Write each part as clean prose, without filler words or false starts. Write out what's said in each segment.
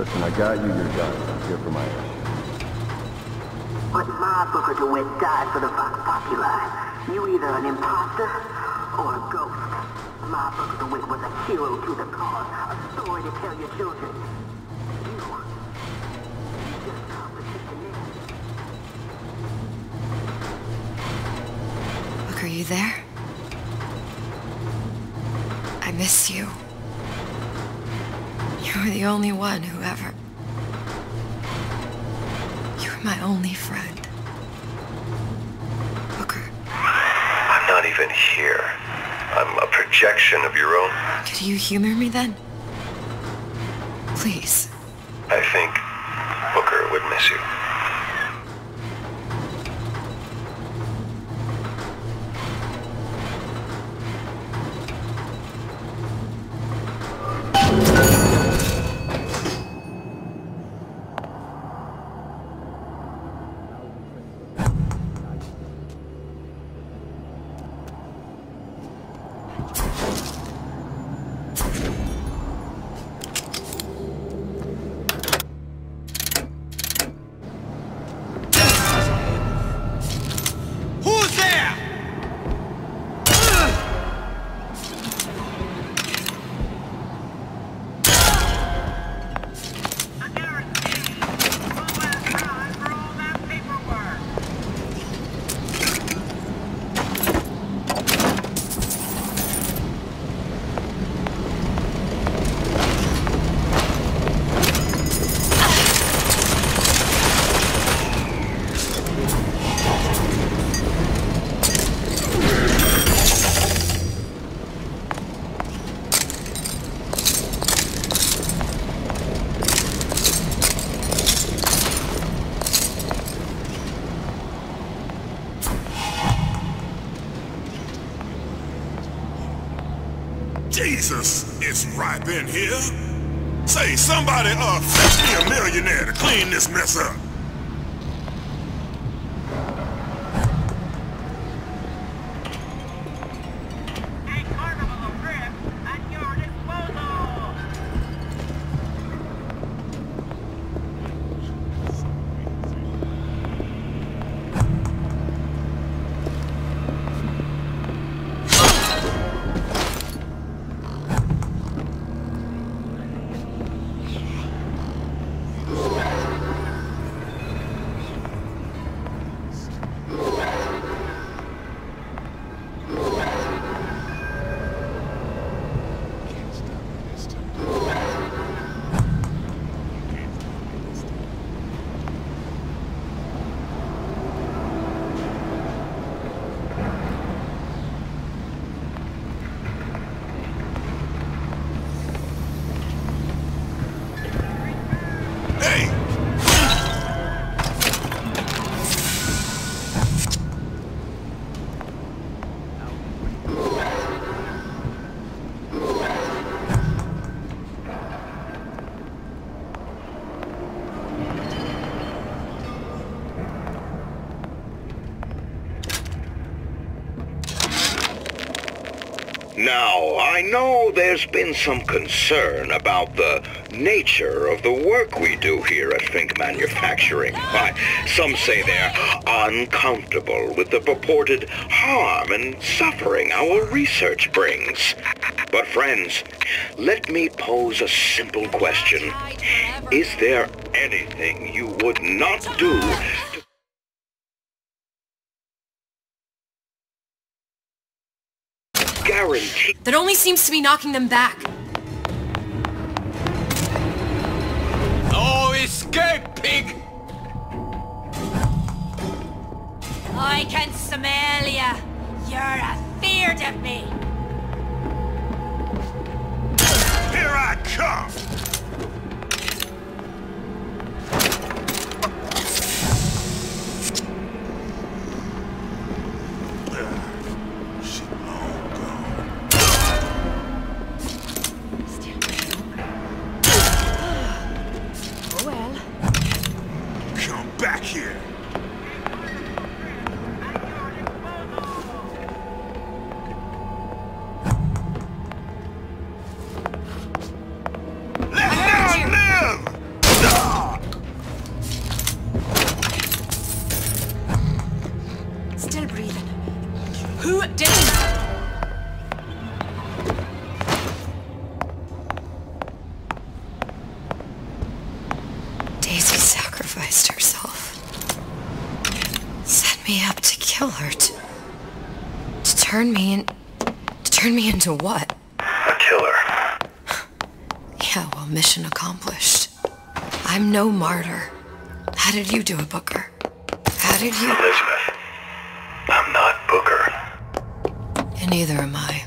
Listen, I got you your gun. I'm here for my ass. But my Booker DeWitt died for the Vox Populi. You either an imposter or a ghost. My Booker DeWitt was a hero to the cause, a story to tell your children. You just competition in. Look, are you there? I miss you. You were the only one who ever... You were my only friend. Booker. I'm not even here. I'm a projection of your own... Could you humor me then? Please. I think Booker would miss you. Jesus, it's ripe in here. Say, somebody, fetch me a millionaire to clean this mess up. Now, I know there's been some concern about the nature of the work we do here at Fink Manufacturing. Why, some say they're uncomfortable with the purported harm and suffering our research brings. But friends, let me pose a simple question. Is there anything you would not do guarantee? That only seems to be knocking them back. Oh, escape, pig! I can smell ya. You're afeard of me. Here I come! Back here. Who did it? Daisy sacrificed herself. Set me up to kill her, to turn me into what? A killer. Yeah, well, mission accomplished. I'm no martyr. How did you do it, Booker? How did you... Elizabeth, I'm not Booker. And neither am I.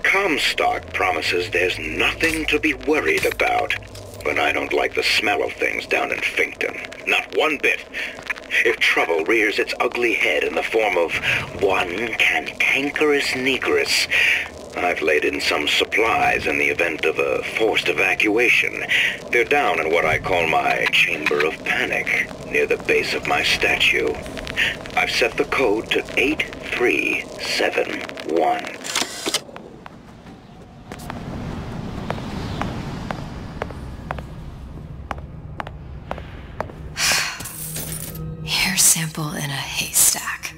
Comstock promises there's nothing to be worried about. But I don't like the smell of things down in Finkton. Not one bit. If trouble rears its ugly head in the form of one cantankerous negress, I've laid in some supplies in the event of a forced evacuation. They're down in what I call my chamber of panic, near the base of my statue. I've set the code to 8371. Hair sample in a haystack.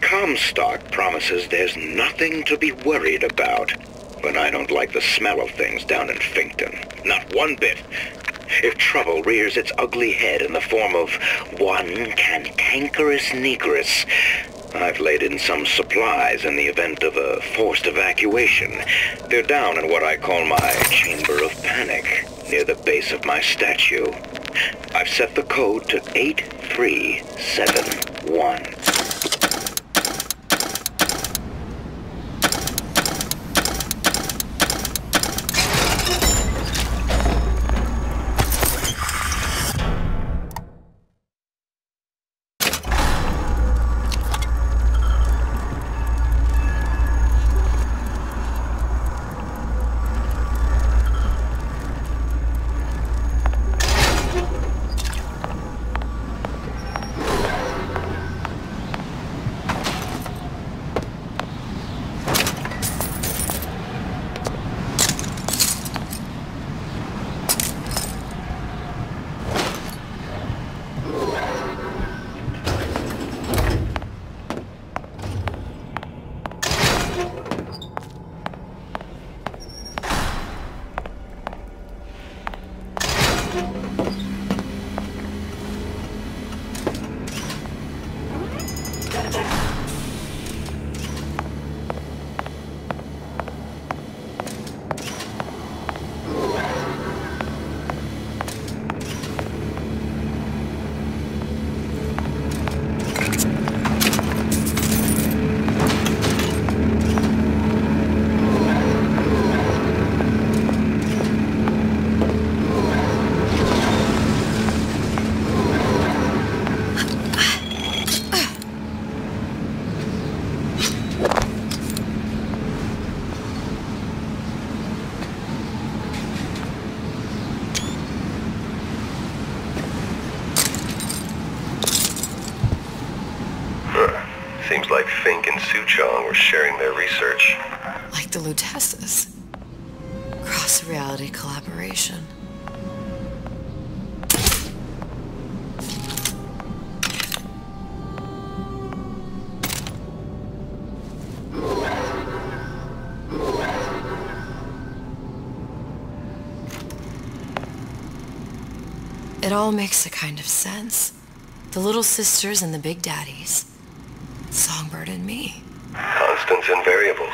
Comstock promises there's nothing to be worried about. But I don't like the smell of things down in Finkton. Not one bit. If trouble rears its ugly head in the form of one cantankerous negress, I've laid in some supplies in the event of a forced evacuation. They're down in what I call my chamber of panic, near the base of my statue. I've set the code to 8371. Seems like Fink and Suchong were sharing their research. Like the Luteces. Cross-reality collaboration. It all makes a kind of sense. The little sisters and the big daddies. Songbird and me. Constants and variables.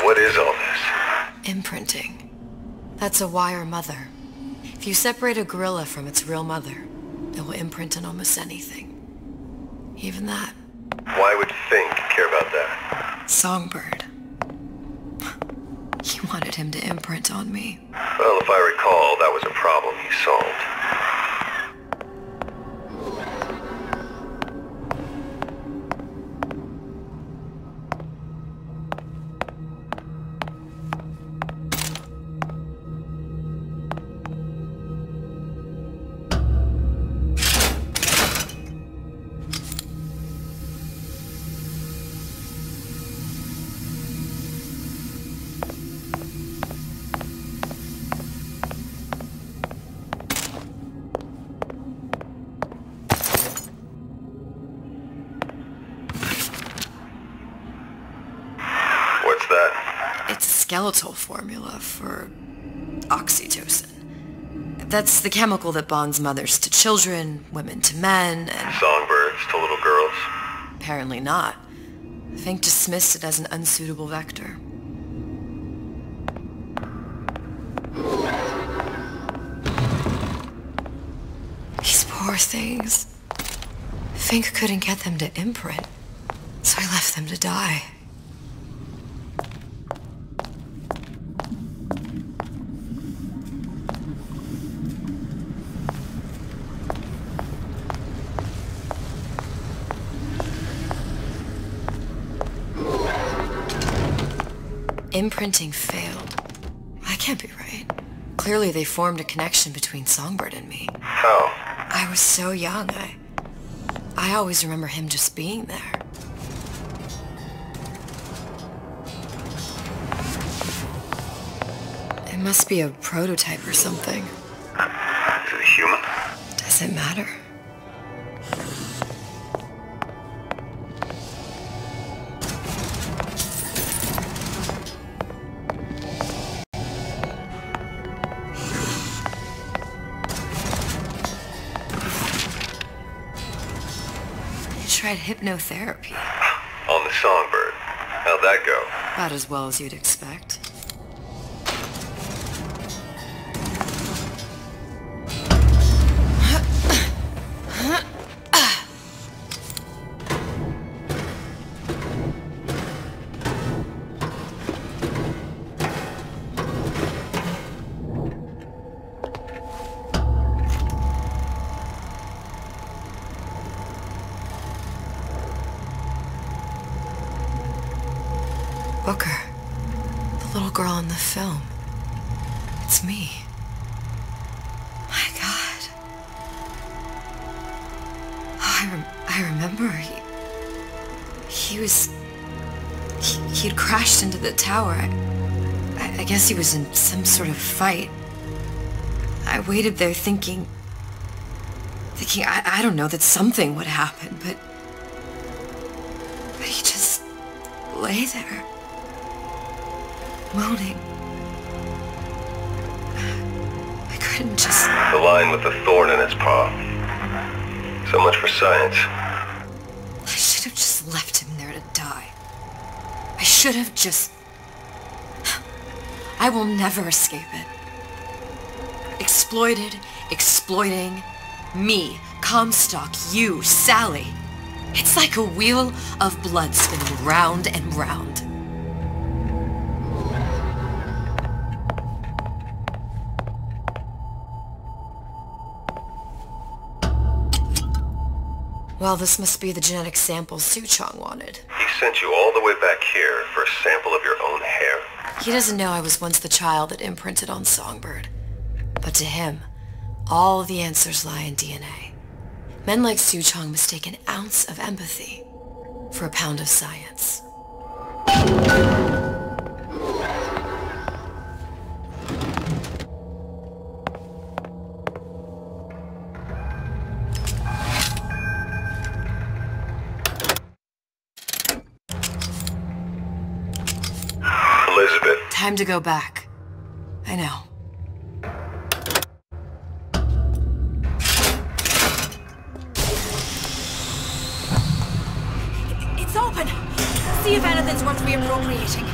What is all this? Imprinting. That's a wire mother. If you separate a gorilla from its real mother, it will imprint on almost anything. Even that. Why would Fink care about that? Songbird. You wanted him to imprint on me. Well, if I recall, that was a problem you solved. What's that? It's a skeletal formula for oxytocin. That's the chemical that bonds mothers to children, women to men, and... Songbirds to little girls? Apparently not. Fink dismissed it as an unsuitable vector. These poor things. Fink couldn't get them to imprint, so I left them to die. Imprinting failed. That can't be right. Clearly they formed a connection between Songbird and me. How? I was so young, I always remember him just being there. It must be a prototype or something. Is it human? Does it matter? Tried hypnotherapy. On the Songbird. How'd that go? About as well as you'd expect. Booker, the little girl in the film. It's me. My God. Oh, I remember. He'd crashed into the tower. I guess he was in some sort of fight. I waited there thinking I don't know, that something would happen, but he just lay there. Moaning. I couldn't just... The lion with the thorn in its paw. So much for science. I should have just left him there to die. I should have just... I will never escape it. Exploited, exploiting, me, Comstock, you, Sally. It's like a wheel of blood spinning round and round. Well, this must be the genetic sample Suchong wanted. He sent you all the way back here for a sample of your own hair? He doesn't know I was once the child that imprinted on Songbird. But to him, all the answers lie in DNA. Men like Suchong mistake an ounce of empathy for a pound of science. Elizabeth. Time to go back. I know. It's open. See if anything's worth reappropriating.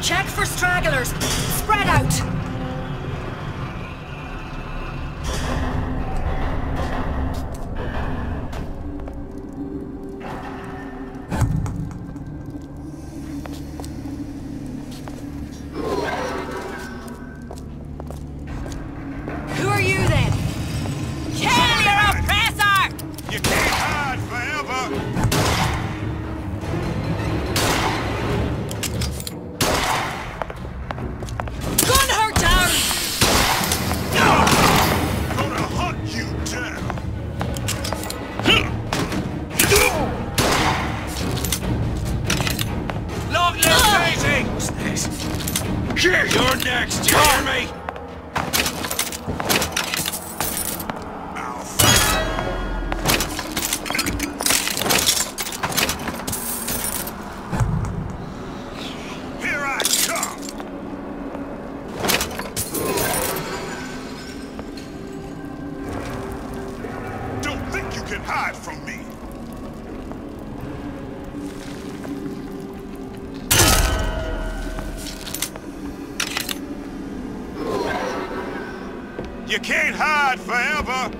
Check for stragglers. Spread out. Who are you then? Kill your oppressor! You can't hide forever. Gun her down! Gonna hunt you down. Long live Daisy! What's this? You're next, you hear me? Here I come. Don't think you can hide from me. You can't hide forever.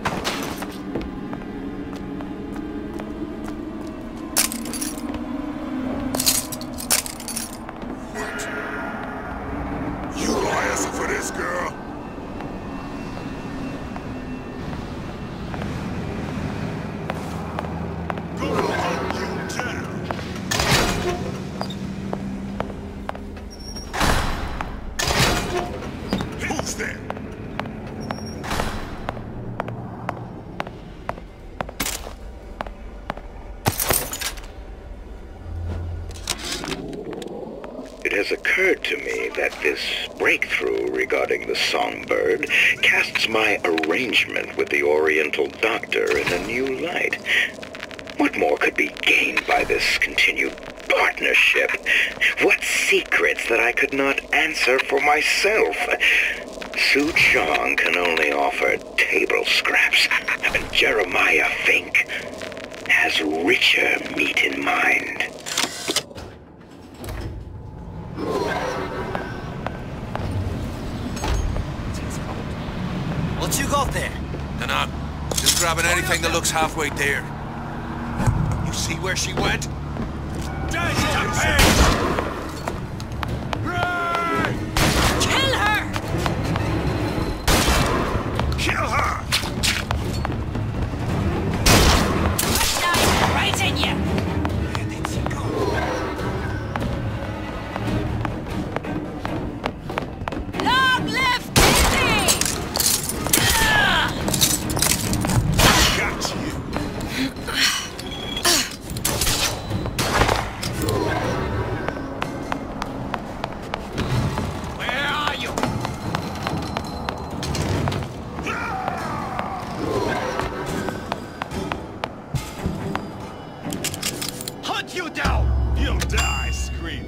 You gonna answer for this, girl? Gonna hunt you down. Who's there? It has occurred to me that this breakthrough regarding the songbird casts my arrangement with the Oriental Doctor in a new light. What more could be gained by this continued partnership? What secrets that I could not answer for myself? Suchong can only offer table scraps, and Jeremiah Fink has richer meat in mind. What you got there? Dunno. Just grabbing anything that looks halfway there. You see where she went? Kill her! Kill her! Dive right in you! Where did she go? Long live Disney! Got you. Where are you? Hunt you down! You'll die screaming.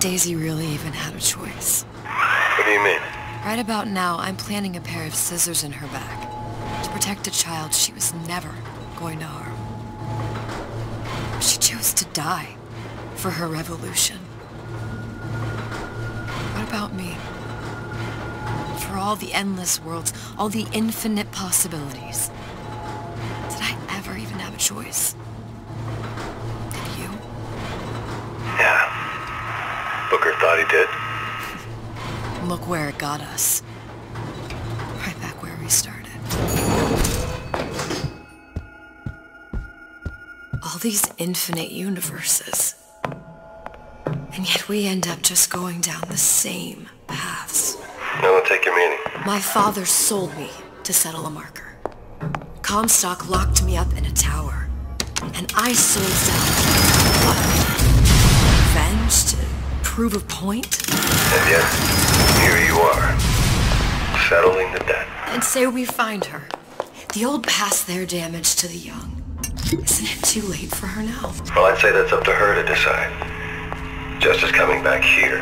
Daisy really even had a choice. What do you mean? Right about now, I'm planting a pair of scissors in her back to protect a child she was never going to harm. She chose to die for her revolution. What about me? For all the endless worlds, all the infinite possibilities. Did I ever even have a choice? Did you? Yeah. Booker thought he did. Look where it got us. Right back where we started. All these infinite universes. And yet we end up just going down the same paths. No, I'll take your meaning. My father sold me to settle a marker. Comstock locked me up in a tower. And I sold down. What? Revenge to prove a point? And yet, here you are, settling the debt. And say we find her. The old past their damage to the young. Isn't it too late for her now? Well, I'd say that's up to her to decide. Justice coming back here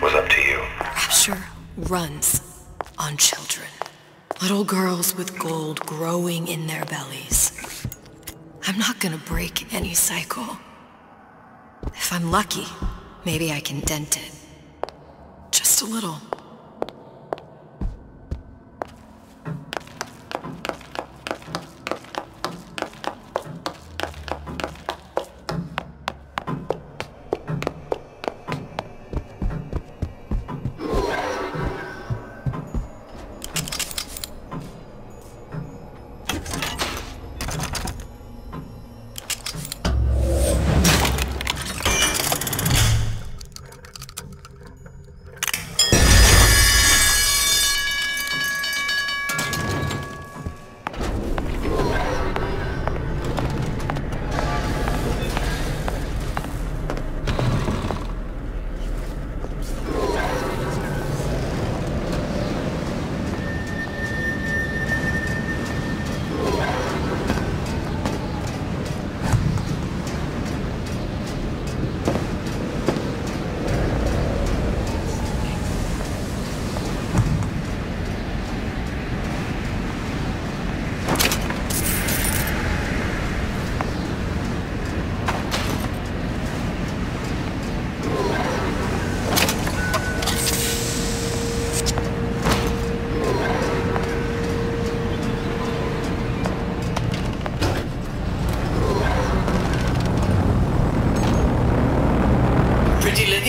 was up to you. Rapture runs on children. Little girls with gold growing in their bellies. I'm not gonna break any cycle. If I'm lucky, maybe I can dent it. Just a little.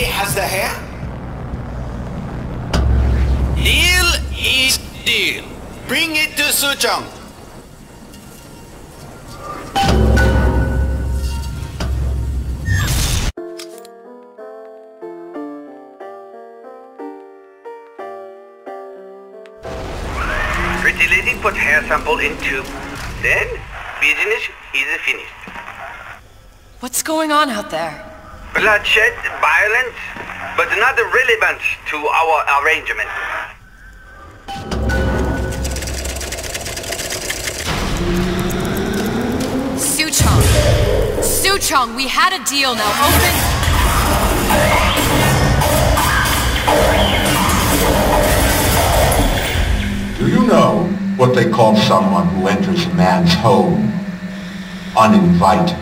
Has the hair? Deal is deal. Bring it to Suchong. Pretty lady put hair sample in tube. Then business is finished. What's going on out there? Bloodshed, violence, but not relevant to our arrangement. Suchong! Suchong, we had a deal, now open... Do you know what they call someone who enters a man's home uninvited?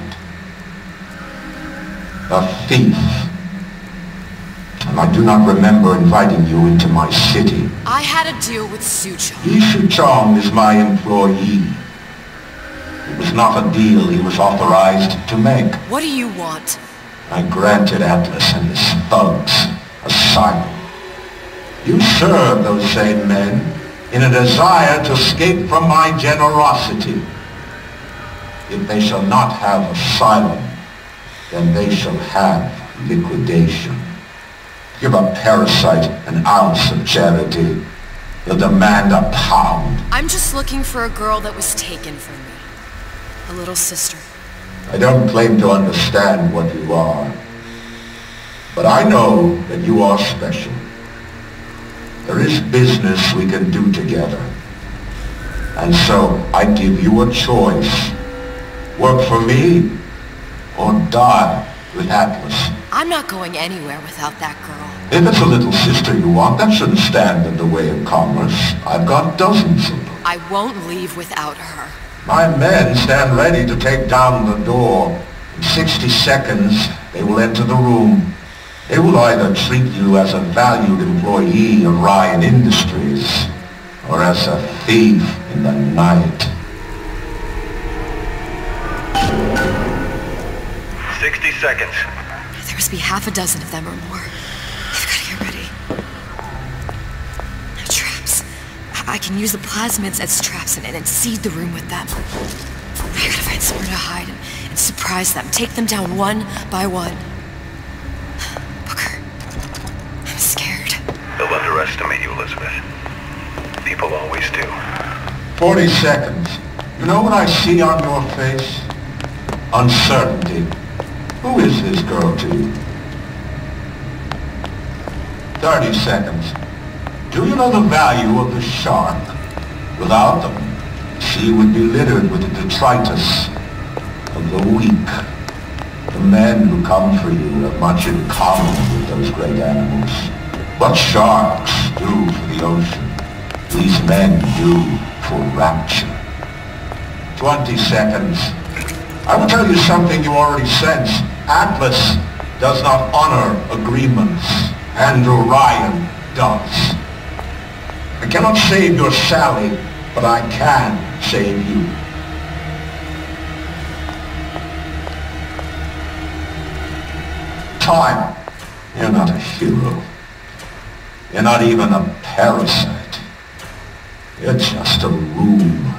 A thief. And I do not remember inviting you into my city. I had a deal with Suchong. Suchong is my employee. It was not a deal he was authorized to make. What do you want? I granted Atlas and his thugs asylum. You serve those same men in a desire to escape from my generosity. If they shall not have asylum, then they shall have liquidation. Give a parasite an ounce of charity. He'll demand a pound. I'm just looking for a girl that was taken from me. A little sister. I don't claim to understand what you are, but I know that you are special. There is business we can do together. And so I give you a choice. Work for me, or die with Atlas. I'm not going anywhere without that girl. If it's a little sister you want, that shouldn't stand in the way of commerce. I've got dozens of them. I won't leave without her. My men stand ready to take down the door. In 60 seconds, they will enter the room. They will either treat you as a valued employee of Ryan Industries, or as a thief in the night. 60 seconds. There must be half a dozen of them or more. I've got to get ready. No traps. I can use the plasmids as traps and seed the room with them. I gotta find somewhere to hide and surprise them. Take them down one by one. Booker, I'm scared. They'll underestimate you, Elizabeth. People always do. 40 seconds. You know what I see on your face? Uncertainty. Who is this girl to you? 30 seconds. Do you know the value of the shark? Without them, the sea would be littered with the detritus of the weak. The men who come for you have much in common with those great animals. What sharks do for the ocean, these men do for rapture. 20 seconds. I will tell you something you already sense. Atlas does not honor agreements. Andrew Ryan does. I cannot save your Sally, but I can save you. Time. You're not a hero. You're not even a parasite. You're just a room.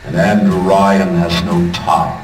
And Andrew Ryan has no time.